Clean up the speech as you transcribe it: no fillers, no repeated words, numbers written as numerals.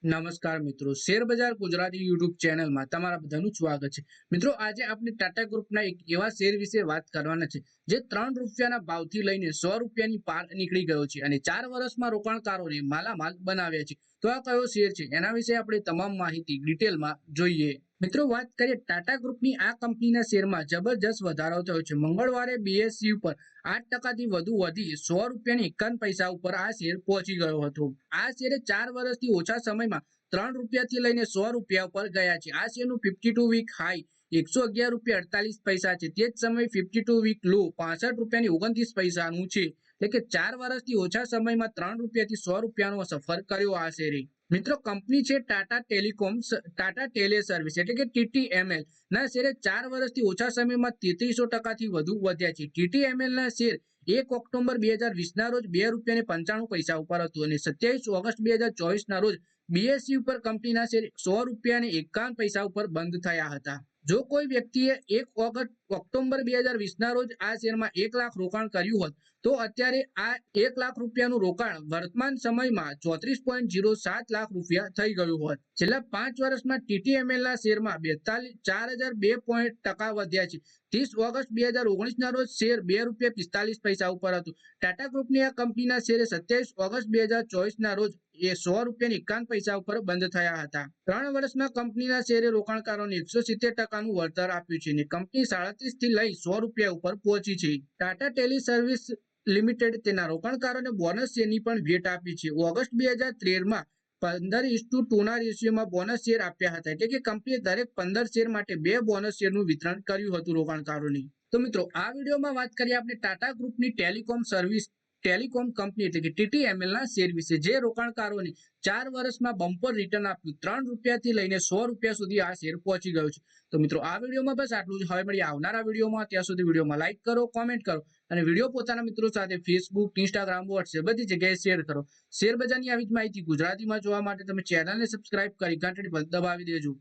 નમસ્કાર મિત્રો, શેર બજાર ગુજરાતી યુટ્યુબ ચેનલમાં તમારા બધાનું સ્વાગત છે। મિત્રો, આજે આપણે ટાટા ગ્રુપના એક એવા શેર વિશે વાત કરવાના છે જે 3 રૂપિયાના ભાવથી લઈને 100 રૂપિયાની પાર નીકળી ગયો છે અને 4 વર્ષમાં રોકાણકારોને માલામાલ બનાવ્યા છે। તો આ કયો શેર છે એના વિશે આપણે તમામ માહિતી ડિટેલમાં જોઈએ। મિત્રો, વાત કરીએ ટાટા ગ્રુપની આ કંપનીના શેરમાં જબરજસ્ત વધારો થયો છે। મંગળવારે બીએસસી ઉપર 8% વધુ વધી 100 રૂપિયાની 51 પૈસા ઉપર આ શેર પહોંચી ગયો હતો। આ શેરે 4 વર્ષથી ઓછા સમયમાં 3 રૂપિયાથી લઈને 100 રૂપિયા ઉપર ગયા છે। આ શેરનું 52 વીક હાઈ 111 રૂપિયા 48 પૈસા છે। તે જ સમયે 52 વીક લો 65 રૂપિયાની 29 પૈસાનું છે। એટલે કે 4 વર્ષથી ઓછા સમયમાં 3 રૂપિયાથી 100 રૂપિયાનો સફર કર્યો આ શેરે। મિત્રો, કંપની છે ટાટા ટેલે સર્વિસ એટલે કે ટીટીએમએલ ના શેરે 4 વર્ષથી ઓછા સમયમાં 3300% વધુ વધ્યા છે। ટીટીએમએલ ના શેર 1 ઓક્ટોબર 2020 ના રોજ 2 રૂપિયા 95 પૈસા ઉપર હતું અને 27 ઓગસ્ટ 2024 ના રોજ બીએસસી ઉપર કંપનીના શેર 100 રૂપિયા 51 પૈસા ઉપર બંધ થયા હતા। જો કોઈ વ્યક્તિએ 1 ઓક્ટોબર 2020 ના રોજ આ શેરમાં 1 લાખ રોકાણ કર્યું હોત તો અત્યારે આ 1 લાખ રૂપિયાનું રોકાણ વર્તમાન સમયમાં 34.07 લાખ રૂપિયા થઈ ગયું હોત। છેલ્લા 5 વર્ષમાં ટીટીએમએલ ના શેરમાં 4002% વધ્યા છે। 30 ઓગસ્ટ 2019 ના રોજ શેર 2 રૂપિયા 45 પૈસા ઉપર હતું। ટાટા ગ્રુપની આ કંપનીના શેરે 27 ઓગસ્ટ 2024 ના રોજ 100 રૂપિયા 51 પૈસા ઉપર બંધ થયા હતા। 3 વર્ષમાં કંપનીના શેરે રોકાણકારોને 170%નું વળતર આપ્યું છે અને કંપની 37 થી લઈ 100 રૂપિયા ઉપર પહોંચી છે। ટાટા ટેલી સર્વિસ લિમિટેડ તેના રોકાણકારોને બોનસ શેરની પણ ભેટ આપી છે। ઓગસ્ટ 2013માં 15:2 ના રેશિયોમાં બોનસ શેર આપ્યા હતા। એટલે કે કંપનીએ દરેક 15 શેર માટે 2 બોનસ શેરનું વિતરણ કર્યું હતું રોકાણકારોને। તો મિત્રો, આ વિડીયોમાં વાત કરીએ આપણે ટાટા ગ્રુપની ટેલિકોમ કંપની એટલે કે ટીટીએમએલ ના શેર વિશે જે રોકાણકારોને 4 વર્ષમાં બમ્પર રિટર્ન આપ્યું। 3 રૂપિયાથી લઈને 100 રૂપિયા સુધી આ શેર પહોંચી ગયો છે। તો મિત્રો, આ વિડીયોમાં બસ આટલું જ। હવે મળીએ આવનારા વિડીયોમાં। ત્યાં સુધી વિડીયોમાં લાઈક કરો, કોમેન્ટ કરો અને વિડીયો પોતાના મિત્રો સાથે ફેસબુક, ઇન્સ્ટાગ્રામ, વોટ્સએપ બધી જગ્યાએ શેર કરો। શેર બજારની આવી જ માહિતી ગુજરાતીમાં જોવા માટે તમે ચેનલને સબસ્ક્રાઇબ કરી ઘંટડી પર દબાવી દેજો।